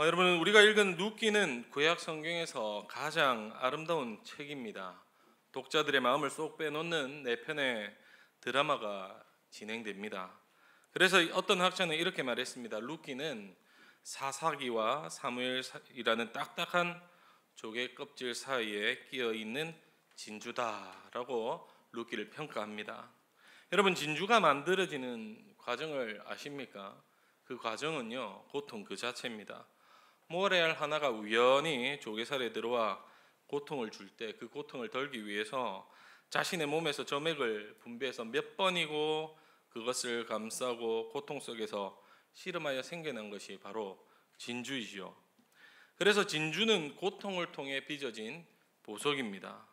여러분, 우리가 읽은 룻기는 구약 성경에서 가장 아름다운 책입니다. 독자들의 마음을 쏙 빼놓는 네 편의 드라마가 진행됩니다. 그래서 어떤 학자는 이렇게 말했습니다. 룻기는 사사기와 사무엘이라는 딱딱한 조개 껍질 사이에 끼어 있는 진주다라고 룻기를 평가합니다. 여러분, 진주가 만들어지는 과정을 아십니까? 그 과정은요, 고통 그 자체입니다. 모래알 하나가 우연히 조개살에 들어와 고통을 줄 때 그 고통을 덜기 위해서 자신의 몸에서 점액을 분비해서 몇 번이고 그것을 감싸고 고통 속에서 씨름하여 생겨난 것이 바로 진주이지요. 그래서 진주는 고통을 통해 빚어진 보석입니다.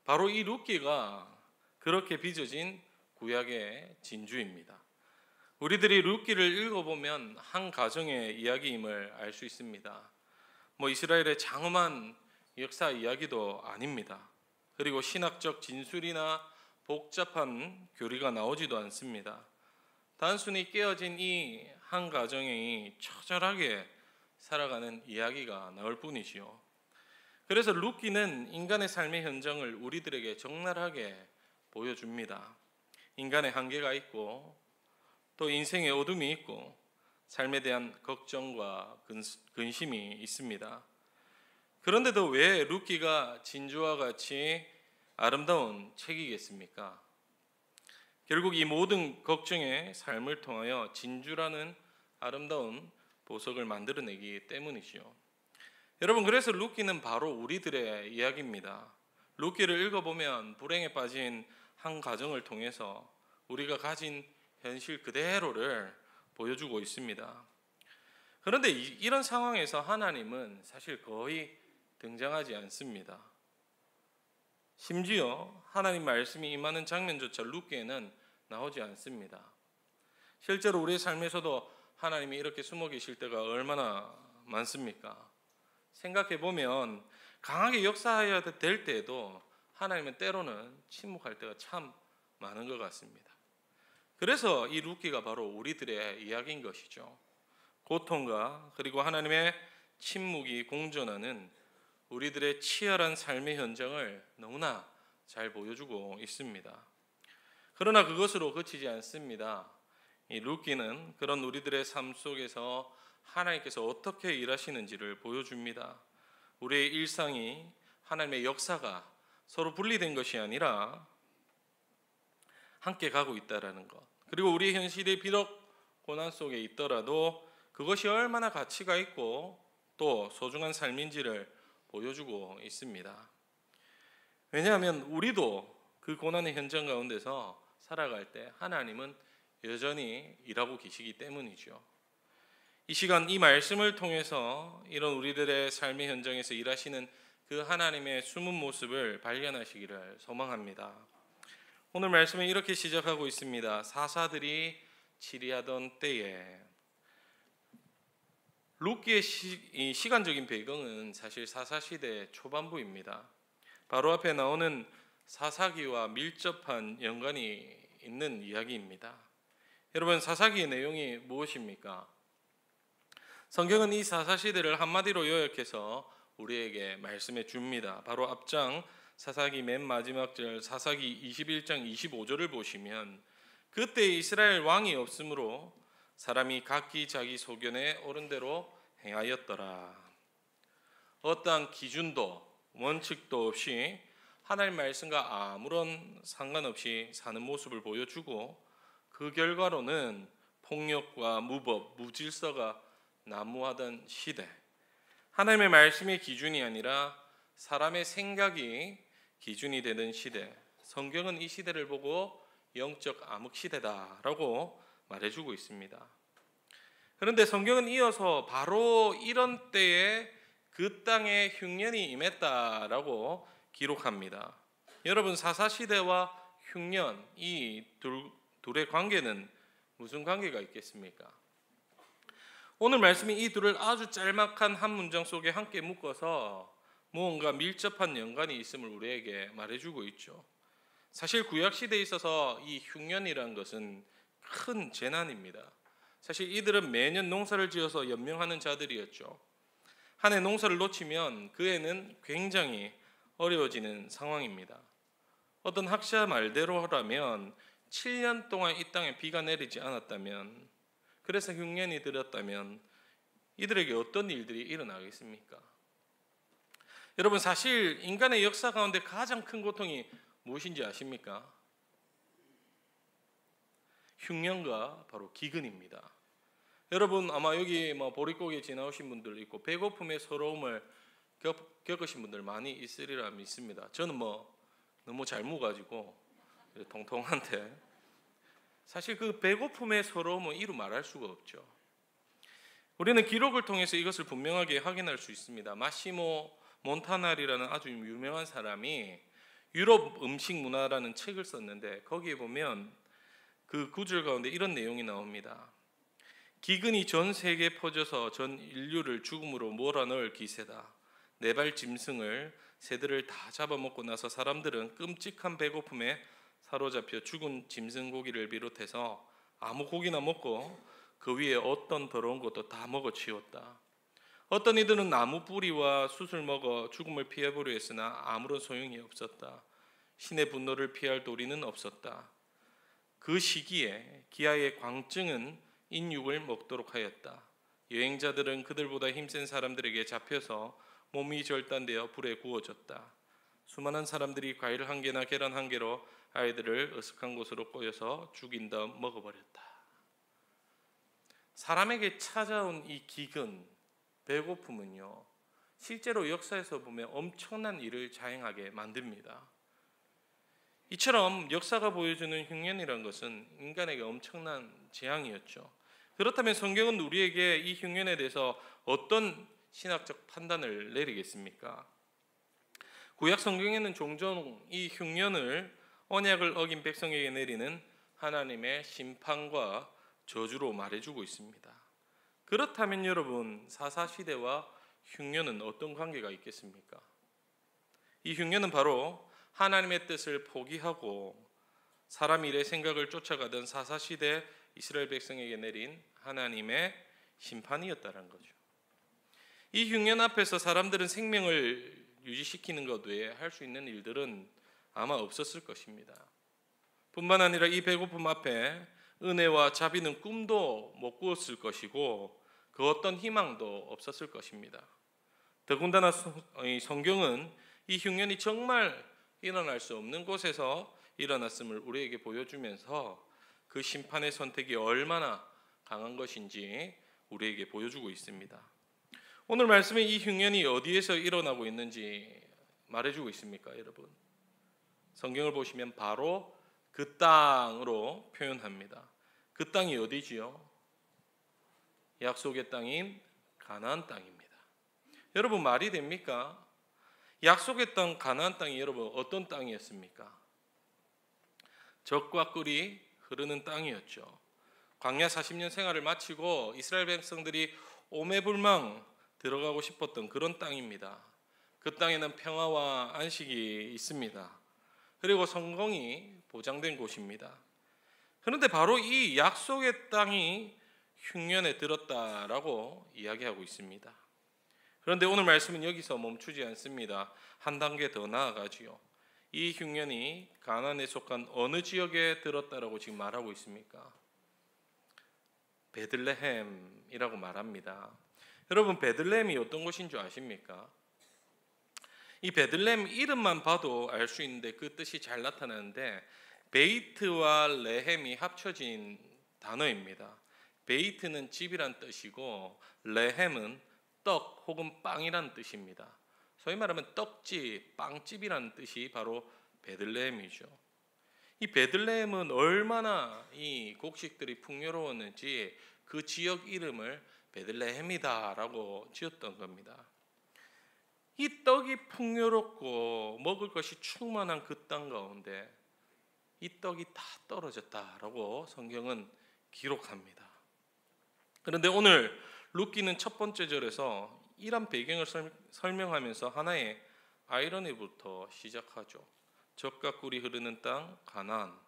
바로 이 룻기가 그렇게 빚어진 구약의 진주입니다. 우리들이 룻기를 읽어보면 한 가정의 이야기임을 알 수 있습니다. 이스라엘의 장엄한 역사 이야기도 아닙니다. 그리고 신학적 진술이나 복잡한 교리가 나오지도 않습니다. 단순히 깨어진 이 한 가정이 처절하게 살아가는 이야기가 나올 뿐이지요. 그래서 룻기는 인간의 삶의 현장을 우리들에게 적나라하게 보여줍니다. 인간의 한계가 있고 또 인생의 어둠이 있고 삶에 대한 걱정과 근심이 있습니다. 그런데도 왜 룻기가 진주와 같이 아름다운 책이겠습니까? 결국 이 모든 걱정의 삶을 통하여 진주라는 아름다운 보석을 만들어내기 때문이지요. 여러분, 그래서 룻기는 바로 우리들의 이야기입니다. 룻기를 읽어보면 불행에 빠진 한 가정을 통해서 우리가 가진 현실 그대로를 보여주고 있습니다. 그런데 이런 상황에서 하나님은 사실 거의 등장하지 않습니다. 심지어 하나님 말씀이 임하는 장면조차 룻기에는 나오지 않습니다. 실제로 우리의 삶에서도 하나님이 이렇게 숨어 계실 때가 얼마나 많습니까? 생각해 보면 강하게 역사해야 될 때에도 하나님은 때로는 침묵할 때가 참 많은 것 같습니다. 그래서 이 룻기가 바로 우리들의 이야기인 것이죠. 고통과 그리고 하나님의 침묵이 공존하는 우리들의 치열한 삶의 현장을 너무나 잘 보여주고 있습니다. 그러나 그것으로 그치지 않습니다. 이 룻기는 그런 우리들의 삶 속에서 하나님께서 어떻게 일하시는지를 보여줍니다. 우리의 일상이 하나님의 역사가 서로 분리된 것이 아니라 함께 가고 있다라는 것, 그리고 우리 현실이 비록 고난 속에 있더라도 그것이 얼마나 가치가 있고 또 소중한 삶인지를 보여주고 있습니다. 왜냐하면 우리도 그 고난의 현장 가운데서 살아갈 때 하나님은 여전히 일하고 계시기 때문이죠. 이 시간 이 말씀을 통해서 이런 우리들의 삶의 현장에서 일하시는 그 하나님의 숨은 모습을 발견하시기를 소망합니다. 오늘 말씀은 이렇게 시작하고 있습니다. 사사들이 치리하던 때에. 룻기의 시간적인 배경은 사실 사사시대 초반부입니다. 바로 앞에 나오는 사사기와 밀접한 연관이 있는 이야기입니다. 여러분, 사사기의 내용이 무엇입니까? 성경은 이 사사시대를 한마디로 요약해서 우리에게 말씀해 줍니다. 바로 앞장 사사기 맨 마지막 절 사사기 21장 25절을 보시면 그때 이스라엘 왕이 없으므로 사람이 각기 자기 소견에 옳은 대로 행하였더라. 어떠한 기준도 원칙도 없이 하나님 말씀과 아무런 상관없이 사는 모습을 보여주고 그 결과로는 폭력과 무법, 무질서가 난무하던 시대, 하나님의 말씀이 기준이 아니라 사람의 생각이 기준이 되는 시대, 성경은 이 시대를 보고 영적 암흑 시대다라고 말해주고 있습니다. 그런데 성경은 이어서 바로 이런 때에 그 땅에 흉년이 임했다라고 기록합니다. 여러분, 사사시대와 흉년, 이 둘의 관계는 무슨 관계가 있겠습니까? 오늘 말씀이 이 둘을 아주 짤막한 한 문장 속에 함께 묶어서 무언가 밀접한 연관이 있음을 우리에게 말해주고 있죠. 사실 구약시대에 있어서 이 흉년이라는 것은 큰 재난입니다. 사실 이들은 매년 농사를 지어서 연명하는 자들이었죠. 한 해 농사를 놓치면 그 해는 굉장히 어려워지는 상황입니다. 어떤 학자 말대로라면 7년 동안 이 땅에 비가 내리지 않았다면, 그래서 흉년이 들었다면 이들에게 어떤 일들이 일어나겠습니까? 여러분, 사실 인간의 역사 가운데 가장 큰 고통이 무엇인지 아십니까? 흉년과 바로 기근입니다. 여러분, 아마 여기 보릿고개 지나오신 분들 있고 배고픔의 서러움을 겪으신 분들 많이 있으리라 믿습니다. 저는 너무 잘 먹어가지고 통통한데, 사실 그 배고픔의 서러움은 이루 말할 수가 없죠. 우리는 기록을 통해서 이것을 분명하게 확인할 수 있습니다. 마시모 몬타나리라는 아주 유명한 사람이 유럽 음식 문화라는 책을 썼는데, 거기에 보면 그 구절 가운데 이런 내용이 나옵니다. 기근이 전 세계에 퍼져서 전 인류를 죽음으로 몰아넣을 기세다. 네 발 짐승을 새들을 다 잡아먹고 나서 사람들은 끔찍한 배고픔에 사로잡혀 죽은 짐승 고기를 비롯해서 아무 고기나 먹고 그 위에 어떤 더러운 것도 다 먹어치웠다. 어떤 이들은 나무 뿌리와 숯을 먹어 죽음을 피해보려 했으나 아무런 소용이 없었다. 신의 분노를 피할 도리는 없었다. 그 시기에 기아의 광증은 인육을 먹도록 하였다. 여행자들은 그들보다 힘센 사람들에게 잡혀서 몸이 절단되어 불에 구워졌다. 수많은 사람들이 과일 한 개나 계란 한 개로 아이들을 어색한 곳으로 꼬여서 죽인 다음 먹어버렸다. 사람에게 찾아온 이 기근, 배고픔은요, 실제로 역사에서 보면 엄청난 일을 자행하게 만듭니다. 이처럼 역사가 보여주는 흉년이라는 것은 인간에게 엄청난 재앙이었죠. 그렇다면 성경은 우리에게 이 흉년에 대해서 어떤 신학적 판단을 내리겠습니까? 구약 성경에는 종종 이 흉년을 언약을 어긴 백성에게 내리는 하나님의 심판과 저주로 말해주고 있습니다. 그렇다면 여러분, 사사시대와 흉년은 어떤 관계가 있겠습니까? 이 흉년은 바로 하나님의 뜻을 포기하고 사람 일의 생각을 쫓아가던 사사시대 이스라엘 백성에게 내린 하나님의 심판이었다는 거죠. 이 흉년 앞에서 사람들은 생명을 유지시키는 것 외에 할 수 있는 일들은 아마 없었을 것입니다. 뿐만 아니라 이 배고픔 앞에 은혜와 자비는 꿈도 못 꾸었을 것이고 그 어떤 희망도 없었을 것입니다. 더군다나 성경은 이 흉년이 정말 일어날 수 없는 곳에서 일어났음을 우리에게 보여주면서 그 심판의 선택이 얼마나 강한 것인지 우리에게 보여주고 있습니다. 오늘 말씀에 이 흉년이 어디에서 일어나고 있는지 말해주고 있습니까, 여러분? 성경을 보시면 바로 그 땅으로 표현합니다. 그 땅이 어디지요? 약속의 땅인 가나안 땅입니다. 여러분, 말이 됩니까? 약속의 땅 가나안 땅이 여러분 어떤 땅이었습니까? 젖과 꿀이 흐르는 땅이었죠. 광야 40년 생활을 마치고 이스라엘 백성들이 오매불망 들어가고 싶었던 그런 땅입니다. 그 땅에는 평화와 안식이 있습니다. 그리고 성공이 보장된 곳입니다. 그런데 바로 이 약속의 땅이 흉년에 들었다라고 이야기하고 있습니다. 그런데 오늘 말씀은 여기서 멈추지 않습니다. 한 단계 더 나아가지요. 이 흉년이 가나안에 속한 어느 지역에 들었다라고 지금 말하고 있습니까? 베들레헴이라고 말합니다. 여러분, 베들레헴이 어떤 곳인 줄 아십니까? 이 베들레헴 이름만 봐도 알 수 있는데 그 뜻이 잘 나타나는데, 베이트와 레헴이 합쳐진 단어입니다. 베이트는 집이란 뜻이고 레헴은 떡 혹은 빵이란 뜻입니다. 소위 말하면 떡집, 빵집이라는 뜻이 바로 베들레헴이죠. 이 베들레헴은 얼마나 이 곡식들이 풍요로웠는지 그 지역 이름을 베들레헴이다라고 지었던 겁니다. 이 떡이 풍요롭고 먹을 것이 충만한 그 땅 가운데 이 떡이 다 떨어졌다라고 성경은 기록합니다. 그런데 오늘 룻기는 첫 번째 절에서 이런 배경을 설명하면서 하나의 아이러니부터 시작하죠. 젖과 꿀이 흐르는 땅 가나안,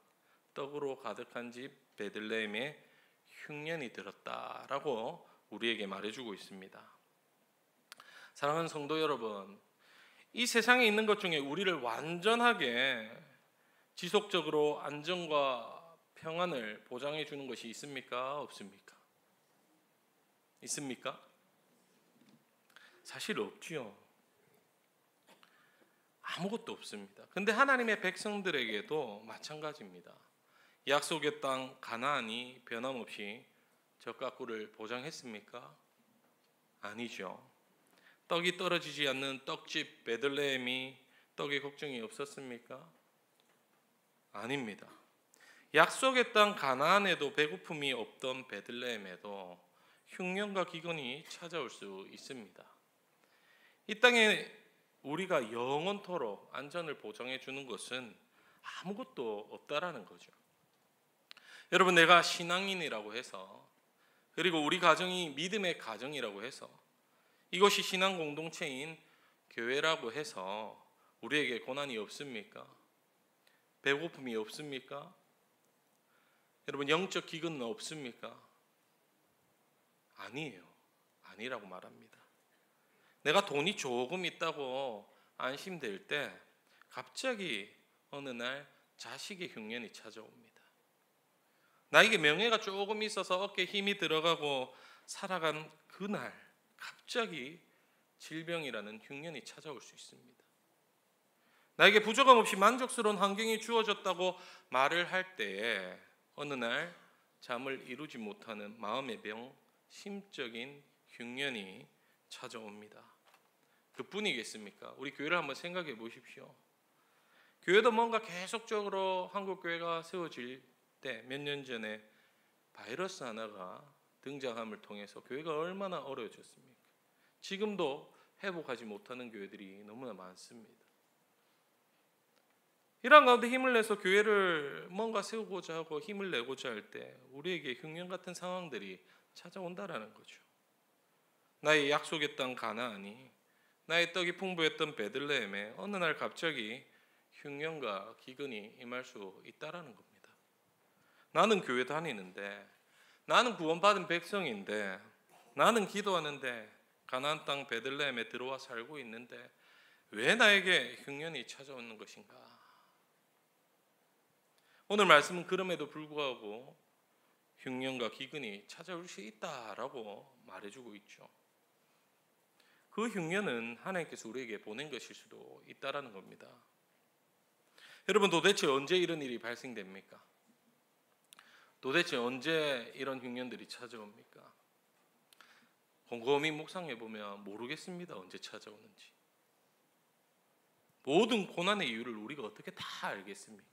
떡으로 가득한 집 베들레헴의 흉년이 들었다라고 우리에게 말해주고 있습니다. 사랑하는 성도 여러분, 이 세상에 있는 것 중에 우리를 완전하게 지속적으로 안정과 평안을 보장해 주는 것이 있습니까? 없습니까? 있습니까? 사실 없지요. 아무것도 없습니다. 근데 하나님의 백성들에게도 마찬가지입니다. 약속의 땅 가나안이 변함없이 젖과 꿀을 보장했습니까? 아니죠. 떡이 떨어지지 않는 떡집 베들레헴이 떡에 걱정이 없었습니까? 아닙니다. 약속의 땅 가나안에도 배고픔이 없던 베들레헴에도 흉년과 기근이 찾아올 수 있습니다. 이 땅에 우리가 영원토록 안전을 보장해 주는 것은 아무것도 없다라는 거죠. 여러분, 내가 신앙인이라고 해서, 그리고 우리 가정이 믿음의 가정이라고 해서, 이것이 신앙 공동체인 교회라고 해서 우리에게 고난이 없습니까? 배고픔이 없습니까? 여러분, 영적 기근은 없습니까? 아니에요. 아니라고 말합니다. 내가 돈이 조금 있다고 안심될 때 갑자기 어느 날 자식의 흉년이 찾아옵니다. 나에게 명예가 조금 있어서 어깨에 힘이 들어가고 살아간 그날 갑자기 질병이라는 흉년이 찾아올 수 있습니다. 나에게 부족함 없이 만족스러운 환경이 주어졌다고 말을 할 때에 어느 날 잠을 이루지 못하는 마음의 병, 심적인 흉년이 찾아옵니다. 그뿐이겠습니까? 우리 교회를 한번 생각해 보십시오. 교회도 뭔가 계속적으로 한국 교회가 세워질 때 몇 년 전에 바이러스 하나가 등장함을 통해서 교회가 얼마나 어려워졌습니까? 지금도 회복하지 못하는 교회들이 너무나 많습니다. 이런 가운데 힘을 내서 교회를 뭔가 세우고자 하고 힘을 내고자 할 때 우리에게 흉년 같은 상황들이 찾아온다라는 거죠. 나의 약속의 땅 가나안이, 나의 떡이 풍부했던 베들레헴에 어느 날 갑자기 흉년과 기근이 임할 수 있다라는 겁니다. 나는 교회 다니는데, 나는 구원받은 백성인데, 나는 기도하는데 가나안 땅 베들레헴에 들어와 살고 있는데 왜 나에게 흉년이 찾아오는 것인가? 오늘 말씀은 그럼에도 불구하고 흉년과 기근이 찾아올 수 있다라고 말해주고 있죠. 그 흉년은 하나님께서 우리에게 보낸 것일 수도 있다라는 겁니다. 여러분, 도대체 언제 이런 일이 발생됩니까? 도대체 언제 이런 흉년들이 찾아옵니까? 곰곰이 묵상해 보면 모르겠습니다. 언제 찾아오는지. 모든 고난의 이유를 우리가 어떻게 다 알겠습니까?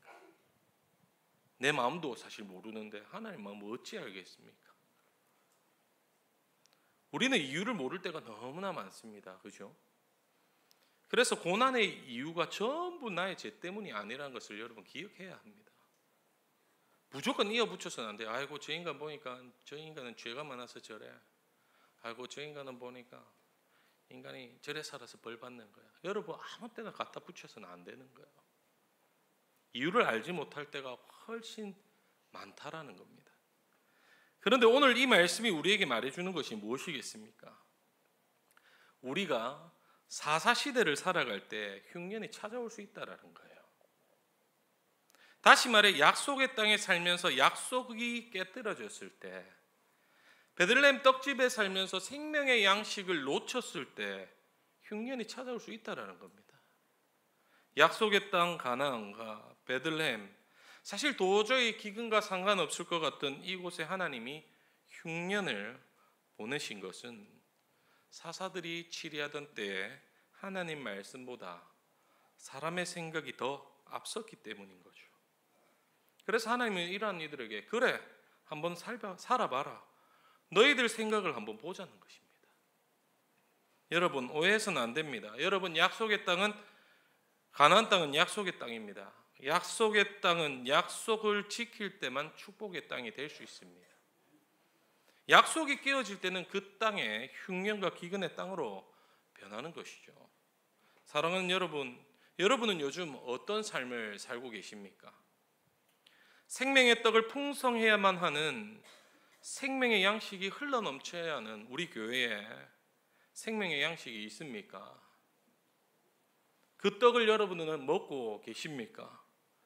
내 마음도 사실 모르는데 하나님 마음을 어찌 알겠습니까? 우리는 이유를 모를 때가 너무나 많습니다. 그죠? 그래서 고난의 이유가 전부 나의 죄 때문이 아니라는 것을 여러분 기억해야 합니다. 무조건 이어붙여서는 안 돼요. 아이고, 저 인간 보니까 저 인간은 죄가 많아서 저래. 아이고, 저 인간은 보니까 인간이 저래 살아서 벌 받는 거야. 여러분, 아무 때나 갖다 붙여서는 안 되는 거예요. 이유를 알지 못할 때가 훨씬 많다라는 겁니다. 그런데 오늘 이 말씀이 우리에게 말해주는 것이 무엇이겠습니까? 우리가 사사시대를 살아갈 때 흉년이 찾아올 수 있다라는 거예요. 다시 말해 약속의 땅에 살면서 약속이 깨뜨려졌을 때, 베들레헴 떡집에 살면서 생명의 양식을 놓쳤을 때 흉년이 찾아올 수 있다라는 겁니다. 약속의 땅 가나안과 베들레헴, 사실 도저히 기근과 상관없을 것 같던 이곳에 하나님이 흉년을 보내신 것은 사사들이 치리하던 때에 하나님 말씀보다 사람의 생각이 더 앞섰기 때문인 거죠. 그래서 하나님은 이러한 이들에게 그래, 한번 살아봐라. 너희들 생각을 한번 보자는 것입니다. 여러분, 오해해서는 안 됩니다. 여러분, 약속의 땅은, 가나안 땅은 약속의 땅입니다. 약속의 땅은 약속을 지킬 때만 축복의 땅이 될 수 있습니다. 약속이 깨어질 때는 그 땅에 흉년과 기근의 땅으로 변하는 것이죠. 사랑하는 여러분, 여러분은 요즘 어떤 삶을 살고 계십니까? 생명의 떡을 풍성해야만 하는 생명의 양식이 흘러넘쳐야 하는 우리 교회에 생명의 양식이 있습니까? 그 떡을 여러분은 먹고 계십니까?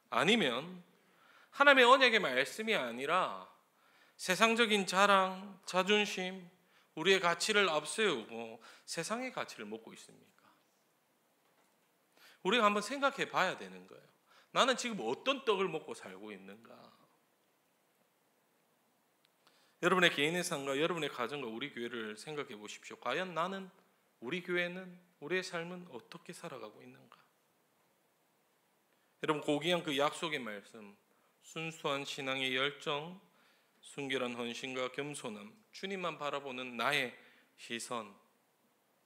아니면 하나님의 언약의 말씀이 아니라 세상적인 자랑, 자존심, 우리의 가치를 앞세우고 세상의 가치를 먹고 있습니까? 우리가 한번 생각해 봐야 되는 거예요. 나는 지금 어떤 떡을 먹고 살고 있는가? 여러분의 개인의 삶과 여러분의 가정과 우리 교회를 생각해 보십시오. 과연 나는, 우리 교회는, 우리의 삶은 어떻게 살아가고 있는가? 여러분, 고귀한 그 약속의 말씀, 순수한 신앙의 열정, 순결한 헌신과 겸손함, 주님만 바라보는 나의 시선,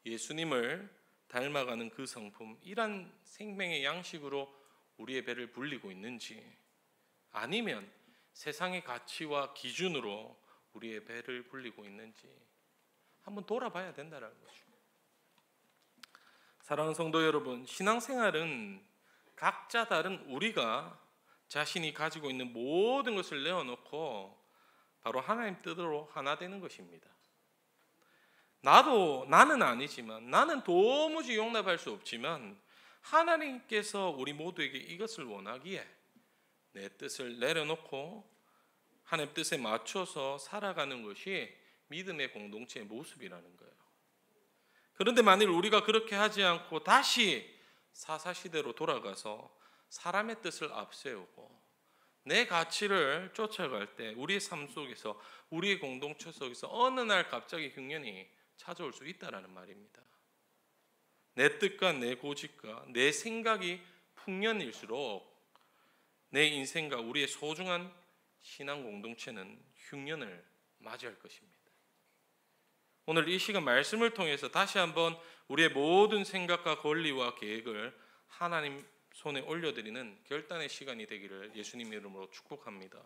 예수님을 닮아가는 그 성품, 이런 생명의 양식으로 우리의 배를 불리고 있는지, 아니면 세상의 가치와 기준으로 우리의 배를 불리고 있는지 한번 돌아봐야 된다는 거죠. 사랑하는 성도 여러분, 신앙생활은 각자 다른 우리가 자신이 가지고 있는 모든 것을 내어놓고 바로 하나님 뜻으로 하나 되는 것입니다. 나는 아니지만, 나는 도무지 용납할 수 없지만 하나님께서 우리 모두에게 이것을 원하기에 내 뜻을 내려놓고 하나님 뜻에 맞춰서 살아가는 것이 믿음의 공동체의 모습이라는 거예요. 그런데 만일 우리가 그렇게 하지 않고 다시 사사시대로 돌아가서 사람의 뜻을 앞세우고 내 가치를 쫓아갈 때 우리의 삶 속에서, 우리의 공동체 속에서 어느 날 갑자기 흉년이 찾아올 수 있다라는 말입니다. 내 뜻과 내 고집과 내 생각이 풍년일수록 내 인생과 우리의 소중한 신앙 공동체는 흉년을 맞이할 것입니다. 오늘 이 시간 말씀을 통해서 다시 한번 우리의 모든 생각과 권리와 계획을 하나님 손에 올려드리는 결단의 시간이 되기를 예수님 이름으로 축복합니다.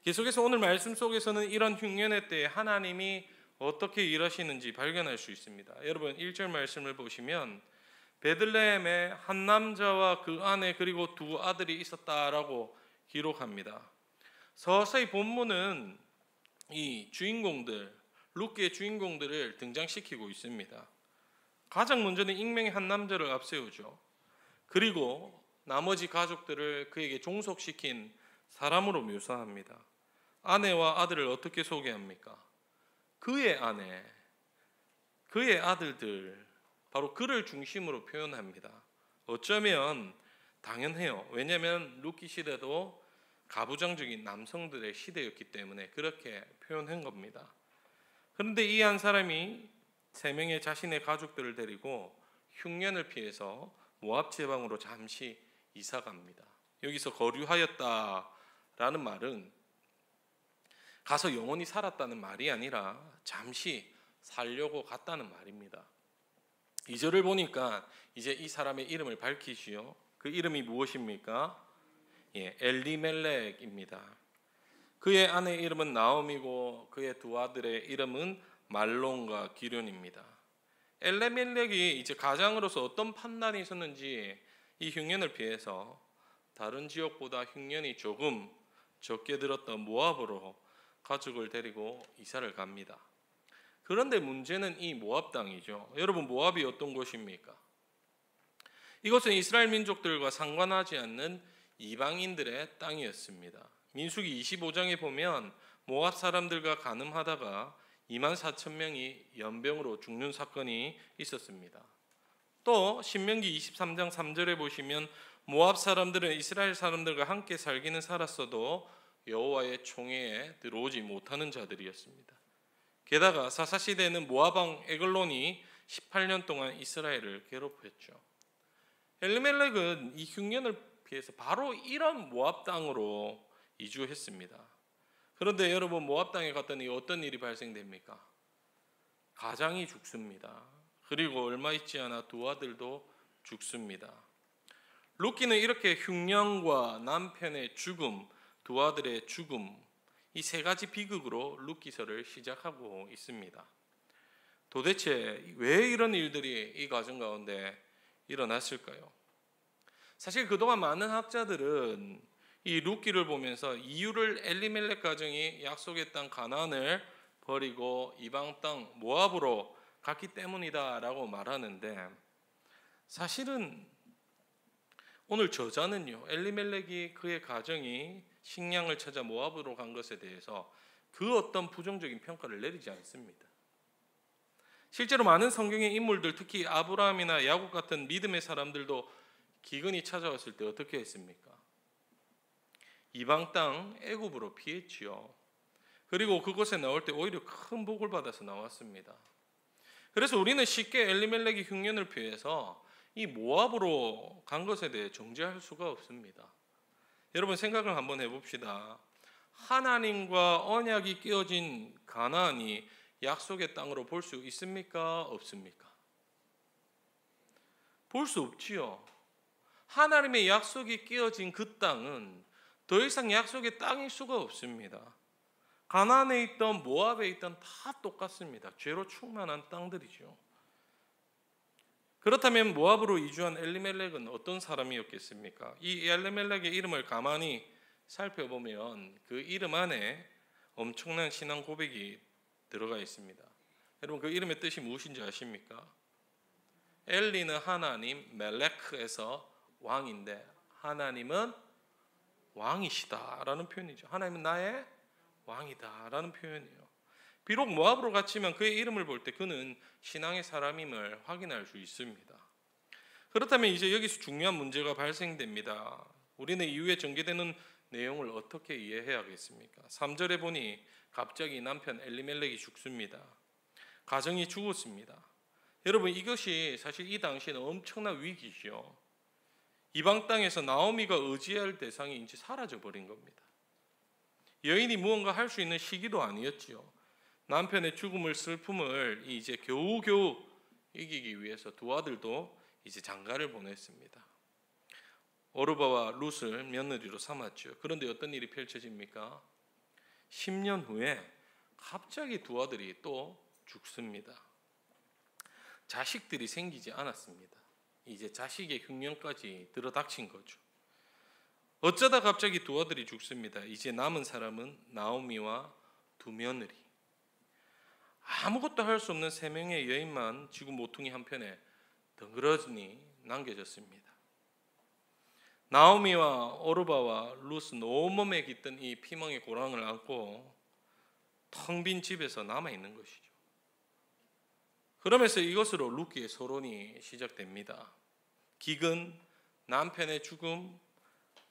계속해서 오늘 말씀 속에서는 이런 흉년의 때에 하나님이 어떻게 일하시는지 발견할 수 있습니다. 여러분 1절 말씀을 보시면 베들레헴에 한 남자와 그 아내 그리고 두 아들이 있었다라고 기록합니다. 서서히 본문은 이 주인공들, 룻기의 주인공들을 등장시키고 있습니다. 가장 먼저는 익명의 한 남자를 앞세우죠. 그리고 나머지 가족들을 그에게 종속시킨 사람으로 묘사합니다. 아내와 아들을 어떻게 소개합니까? 그의 아내, 그의 아들들, 바로 그를 중심으로 표현합니다. 어쩌면 당연해요. 왜냐하면 룻기 시대도 가부장적인 남성들의 시대였기 때문에 그렇게 표현한 겁니다. 그런데 이 한 사람이 3명의 자신의 가족들을 데리고 흉년을 피해서 모압 지방으로 잠시 이사 갑니다. 여기서 거류하였다라는 말은 가서 영원히 살았다는 말이 아니라 잠시 살려고 갔다는 말입니다. 2절을 보니까 이제 이 사람의 이름을 밝히시오. 그 이름이 무엇입니까? 엘리멜렉입니다. 그의 아내의 이름은 나옴이고 그의 두 아들의 이름은 말론과 기륜입니다. 엘리멜렉이 이제 가장으로서 어떤 판단이 있었는지 이 흉년을 피해서 다른 지역보다 흉년이 조금 적게 들었던 모압으로 가족을 데리고 이사를 갑니다. 그런데 문제는 이 모압 땅이죠. 여러분, 모압이 어떤 곳입니까? 이것은 이스라엘 민족들과 상관하지 않는 이방인들의 땅이었습니다. 민수기 25장에 보면 모압 사람들과 간음하다가 24,000명이 연병으로 죽는 사건이 있었습니다. 또 신명기 23장 3절에 보시면 모압 사람들은 이스라엘 사람들과 함께 살기는 살았어도 여호와의 총회에 들어오지 못하는 자들이었습니다. 게다가 사사시대에는 모압 왕 에글론이 18년 동안 이스라엘을 괴롭혔죠. 엘리멜렉은 이 흉년을 피해서 바로 이런 모압 땅으로 이주했습니다. 그런데 여러분, 모압 땅에 갔더니 어떤 일이 발생됩니까? 가장이 죽습니다. 그리고 얼마 있지 않아 두 아들도 죽습니다. 룻기는 이렇게 흉년과 남편의 죽음, 두 아들의 죽음, 이 세 가지 비극으로 룻기서를 시작하고 있습니다. 도대체 왜 이런 일들이 이 가정 가운데 일어났을까요? 사실 그동안 많은 학자들은 이 룻기를 보면서 이유를 엘리멜렉 가정이 약속의 땅 가나안을 버리고 이방 땅 모압으로 갔기 때문이다라고 말하는데, 사실은 오늘 저자는요, 엘리멜렉이 그의 가정이 식량을 찾아 모압으로 간 것에 대해서 그 어떤 부정적인 평가를 내리지 않습니다. 실제로 많은 성경의 인물들, 특히 아브라함이나 야곱 같은 믿음의 사람들도 기근이 찾아왔을 때 어떻게 했습니까? 이방 땅 애굽으로 피했지요. 그리고 그곳에 나올 때 오히려 큰 복을 받아서 나왔습니다. 그래서 우리는 쉽게 엘리멜렉의 흉년을 피해서 이 모압으로 간 것에 대해 정죄할 수가 없습니다. 여러분 생각을 한번 해봅시다. 하나님과 언약이 끼어진 가나안이 약속의 땅으로 볼 수 있습니까? 없습니까? 볼 수 없지요. 하나님의 약속이 끼어진 그 땅은 더 이상 약속의 땅일 수가 없습니다. 가나안에 있던 모압에 있던 다 똑같습니다. 죄로 충만한 땅들이죠. 그렇다면 모압으로 이주한 엘리멜렉은 어떤 사람이었겠습니까? 이 엘리멜렉의 이름을 가만히 살펴보면 그 이름 안에 엄청난 신앙 고백이 들어가 있습니다. 여러분 그 이름의 뜻이 무엇인지 아십니까? 엘리는 하나님, 멜레크에서 왕인데 하나님은 왕이시다라는 표현이죠. 하나님은 나의 왕이다라는 표현이에요. 비록 모압으로 갇히면 그의 이름을 볼 때 그는 신앙의 사람임을 확인할 수 있습니다. 그렇다면 이제 여기서 중요한 문제가 발생됩니다. 우리는 이후에 전개되는 내용을 어떻게 이해해야겠습니까? 3절에 보니 갑자기 남편 엘리멜렉이 죽습니다. 가정이 죽었습니다. 여러분 이것이 사실 이 당시에는 엄청난 위기죠. 이방 땅에서 나오미가 의지할 대상이 이제 사라져 버린 겁니다. 여인이 무언가 할 수 있는 시기도 아니었지요. 남편의 죽음을 슬픔을 이제 겨우겨우 이기기 위해서 두 아들도 이제 장가를 보냈습니다. 오르바와 룻을 며느리로 삼았죠. 그런데 어떤 일이 펼쳐집니까? 10년 후에 갑자기 두 아들이 또 죽습니다. 자식들이 생기지 않았습니다. 이제 자식의 흉년까지 들어닥친 거죠. 어쩌다 갑자기 두 아들이 죽습니다. 이제 남은 사람은 나오미와 두 며느리. 아무것도 할 수 없는 세 명의 여인만 지금 모퉁이 한편에 덩그러니 남겨졌습니다. 나오미와 오르바와 룻은 온몸에 깃든 이 피멍의 고랑을 안고 텅 빈 집에서 남아 있는 것이죠. 그러면서 이것으로 룻기의 서론이 시작됩니다. 기근, 남편의 죽음,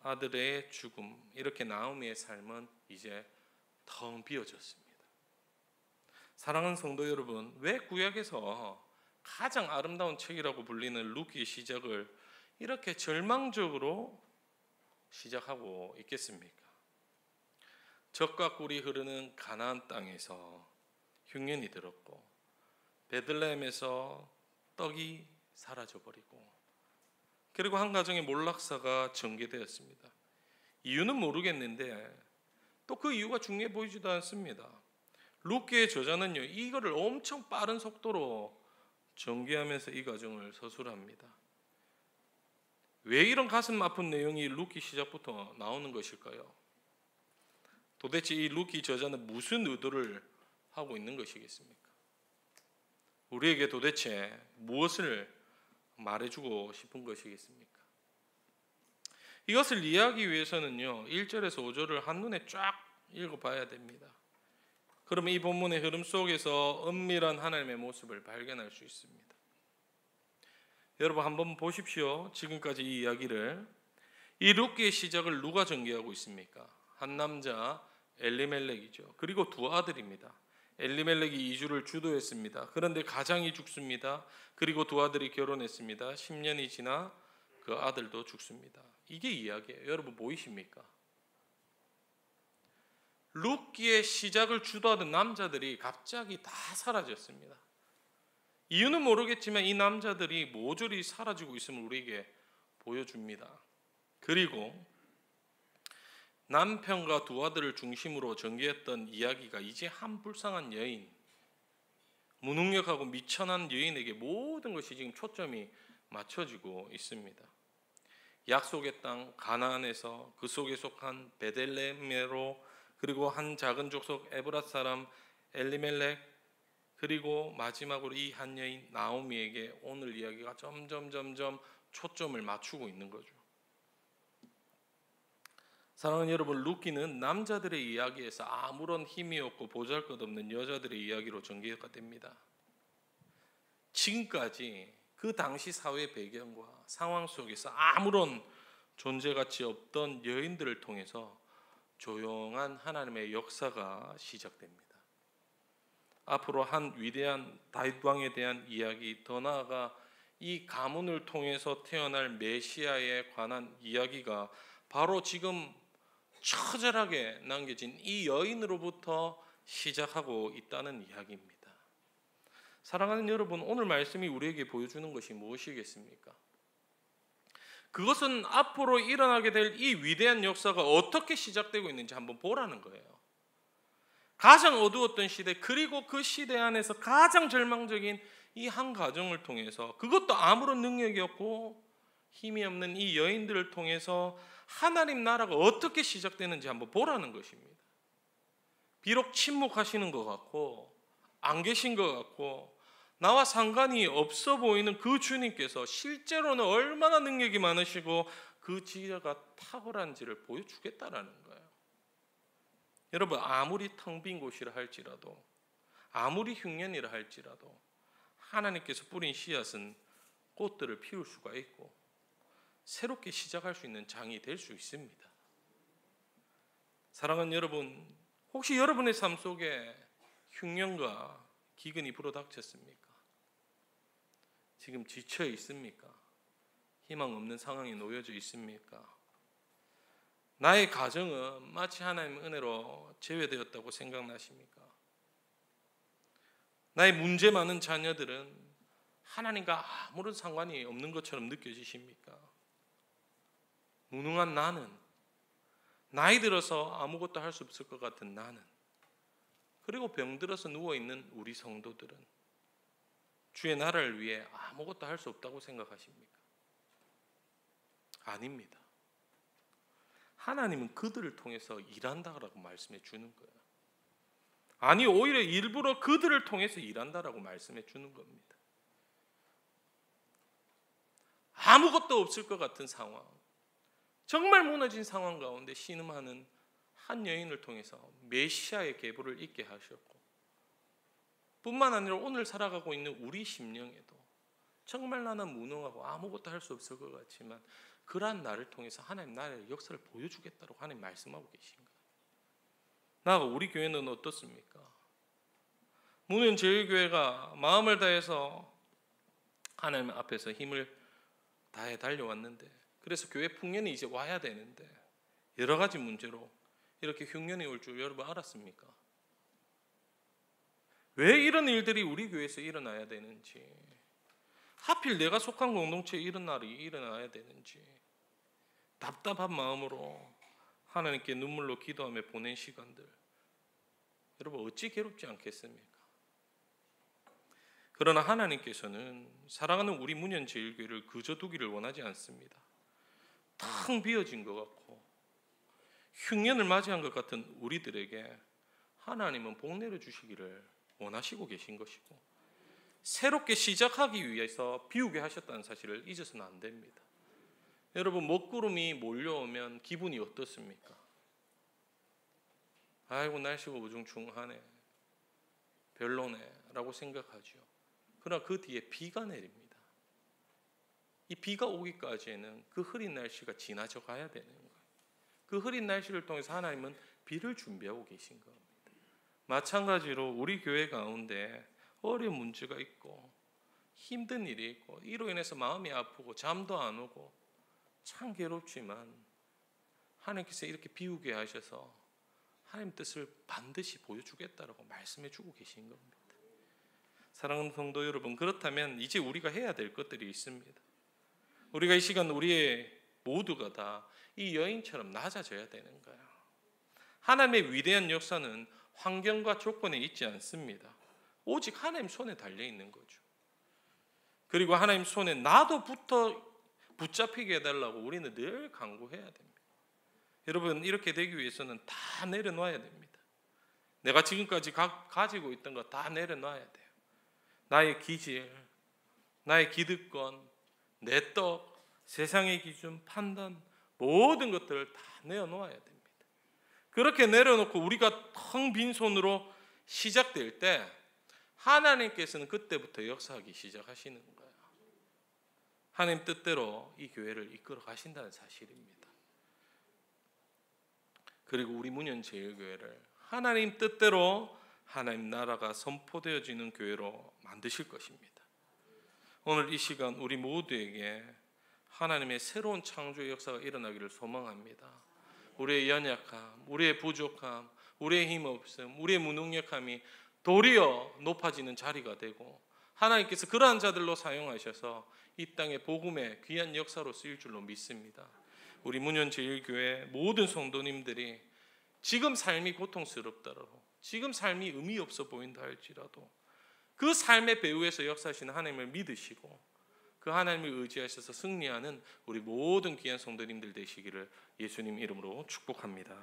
아들의 죽음, 이렇게 나오미의 삶은 이제 텅 비어졌습니다. 사랑하는 성도 여러분, 왜 구약에서 가장 아름다운 책이라고 불리는 룻기의 시작을 이렇게 절망적으로 시작하고 있겠습니까? 젖과 꿀이 흐르는 가나안 땅에서 흉년이 들었고 베들레헴에서 떡이 사라져버리고 그리고 한 가정의 몰락사가 전개되었습니다. 이유는 모르겠는데 또 그 이유가 중요해 보이지도 않습니다. 룻기의 저자는요, 이거를 엄청 빠른 속도로 전개하면서 이 과정을 서술합니다. 왜 이런 가슴 아픈 내용이 룻기 시작부터 나오는 것일까요? 도대체 이 룻기 저자는 무슨 의도를 하고 있는 것이겠습니까? 우리에게 도대체 무엇을 말해주고 싶은 것이겠습니까? 이것을 이해하기 위해서는요, 1절에서 5절을 한눈에 쫙 읽어봐야 됩니다. 그러면 이 본문의 흐름 속에서 은밀한 하나님의 모습을 발견할 수 있습니다. 여러분 한번 보십시오. 지금까지 이 이야기를. 이 룻기의 시작을 누가 전개하고 있습니까? 한 남자 엘리멜렉이죠. 그리고 두 아들입니다. 엘리멜렉이 이주를 주도했습니다. 그런데 가장이 죽습니다. 그리고 두 아들이 결혼했습니다. 10년이 지나 그 아들도 죽습니다. 이게 이야기예요. 여러분 보이십니까? 룻기의 시작을 주도하던 남자들이 갑자기 다 사라졌습니다. 이유는 모르겠지만 이 남자들이 모조리 사라지고 있음을 우리에게 보여줍니다. 그리고 남편과 두 아들을 중심으로 전개했던 이야기가 이제 한 불쌍한 여인, 무능력하고 미천한 여인에게 모든 것이 지금 초점이 맞춰지고 있습니다. 약속의 땅 가나안에서 그 속에 속한 베들레헴으로, 그리고 한 작은 족속 에브랏 사람 엘리멜렉, 그리고 마지막으로 이 한 여인 나오미에게 오늘 이야기가 점점 초점을 맞추고 있는 거죠. 사랑하는 여러분, 루키는 남자들의 이야기에서 아무런 힘이 없고 보잘것없는 여자들의 이야기로 전개가 됩니다. 지금까지 그 당시 사회 배경과 상황 속에서 아무런 존재가치 없던 여인들을 통해서 조용한 하나님의 역사가 시작됩니다. 앞으로 한 위대한 다윗 왕에 대한 이야기, 더 나아가 이 가문을 통해서 태어날 메시아에 관한 이야기가 바로 지금 처절하게 남겨진 이 여인으로부터 시작하고 있다는 이야기입니다. 사랑하는 여러분, 오늘 말씀이 우리에게 보여주는 것이 무엇이겠습니까? 그것은 앞으로 일어나게 될 이 위대한 역사가 어떻게 시작되고 있는지 한번 보라는 거예요. 가장 어두웠던 시대, 그리고 그 시대 안에서 가장 절망적인 이 한 가정을 통해서, 그것도 아무런 능력이 없고 힘이 없는 이 여인들을 통해서 하나님 나라가 어떻게 시작되는지 한번 보라는 것입니다. 비록 침묵하시는 것 같고 안 계신 것 같고 나와 상관이 없어 보이는 그 주님께서 실제로는 얼마나 능력이 많으시고 그 지혜가 탁월한지를 보여주겠다라는 거예요. 여러분, 아무리 텅 빈 곳이라 할지라도, 아무리 흉년이라 할지라도 하나님께서 뿌린 씨앗은 꽃들을 피울 수가 있고 새롭게 시작할 수 있는 장이 될 수 있습니다. 사랑하는 여러분, 혹시 여러분의 삶 속에 흉년과 기근이 불어닥쳤습니까? 지금 지쳐 있습니까? 희망 없는 상황에 놓여져 있습니까? 나의 가정은 마치 하나님의 은혜로 제외되었다고 생각나십니까? 나의 문제 많은 자녀들은 하나님과 아무런 상관이 없는 것처럼 느껴지십니까? 무능한 나는, 나이 들어서 아무것도 할 수 없을 것 같은 나는, 그리고 병들어서 누워있는 우리 성도들은 주의 나라를 위해 아무것도 할 수 없다고 생각하십니까? 아닙니다. 하나님은 그들을 통해서 일한다라고 말씀해 주는 거예요. 아니, 오히려 일부러 그들을 통해서 일한다라고 말씀해 주는 겁니다. 아무것도 없을 것 같은 상황, 정말 무너진 상황 가운데 신음하는 한 여인을 통해서 메시아의 계보를 있게 하셨고, 뿐만 아니라 오늘 살아가고 있는 우리 심령에도 정말 나는 무능하고 아무것도 할 수 없을 것 같지만 그러한 나를 통해서 하나님 나라의 역사를 보여주겠다고 하나님 말씀하고 계신 거예요. 나가 우리 교회는 어떻습니까? 문현제일교회가 마음을 다해서 하나님 앞에서 힘을 다해 달려왔는데, 그래서 교회 풍년이 이제 와야 되는데 여러 가지 문제로 이렇게 흉년이 올 줄 여러분 알았습니까? 왜 이런 일들이 우리 교회에서 일어나야 되는지, 하필 내가 속한 공동체에 이런 날이 일어나야 되는지 답답한 마음으로 하나님께 눈물로 기도하며 보낸 시간들, 여러분 어찌 괴롭지 않겠습니까? 그러나 하나님께서는 사랑하는 우리 문현제일교회를 그저 두기를 원하지 않습니다. 텅 비어진 것 같고 흉년을 맞이한 것 같은 우리들에게 하나님은 복 내려주시기를 원하시고 계신 것이고, 새롭게 시작하기 위해서 비우게 하셨다는 사실을 잊어서는 안 됩니다. 여러분, 먹구름이 몰려오면 기분이 어떻습니까? 아이고 날씨가 우중충하네, 별로네 라고 생각하죠. 그러나 그 뒤에 비가 내립니다. 이 비가 오기까지에는 그 흐린 날씨가 지나쳐 가야 되는 거예요. 그 흐린 날씨를 통해서 하나님은 비를 준비하고 계신 겁니다. 마찬가지로 우리 교회 가운데 어려운 문제가 있고 힘든 일이 있고 이로 인해서 마음이 아프고 잠도 안 오고 참 괴롭지만 하나님께서 이렇게 비우게 하셔서 하나님 뜻을 반드시 보여주겠다라고 말씀해 주고 계신 겁니다. 사랑하는 성도 여러분, 그렇다면 이제 우리가 해야 될 것들이 있습니다. 우리가 이 시간 우리의 모두가 다 이 여인처럼 낮아져야 되는 거예요. 하나님의 위대한 역사는 환경과 조건에 있지 않습니다. 오직 하나님 손에 달려 있는 거죠. 그리고 하나님 손에 나도 붙잡히게 해달라고 우리는 늘 간구해야 됩니다. 여러분, 이렇게 되기 위해서는 다 내려놔야 됩니다. 내가 지금까지 가지고 있던 거 다 내려놔야 돼요. 나의 기질, 나의 기득권, 내 떡, 세상의 기준, 판단, 모든 것들을 다 내어놓아야 됩니다. 그렇게 내려놓고 우리가 텅 빈 손으로 시작될 때 하나님께서는 그때부터 역사하기 시작하시는 거예요. 하나님 뜻대로 이 교회를 이끌어 가신다는 사실입니다. 그리고 우리 문현제일교회를 하나님 뜻대로 하나님 나라가 선포되어지는 교회로 만드실 것입니다. 오늘 이 시간 우리 모두에게 하나님의 새로운 창조의 역사가 일어나기를 소망합니다. 우리의 연약함, 우리의 부족함, 우리의 힘없음, 우리의 무능력함이 도리어 높아지는 자리가 되고 하나님께서 그러한 자들로 사용하셔서 이 땅의 복음의 귀한 역사로 쓰일 줄로 믿습니다. 우리 문현제일교회 모든 성도님들이 지금 삶이 고통스럽더라도, 지금 삶이 의미 없어 보인다 할지라도 그 삶의 배후에서 역사하시는 하나님을 믿으시고 그 하나님을 의지하셔서 승리하는 우리 모든 귀한 성도님들 되시기를 예수님 이름으로 축복합니다.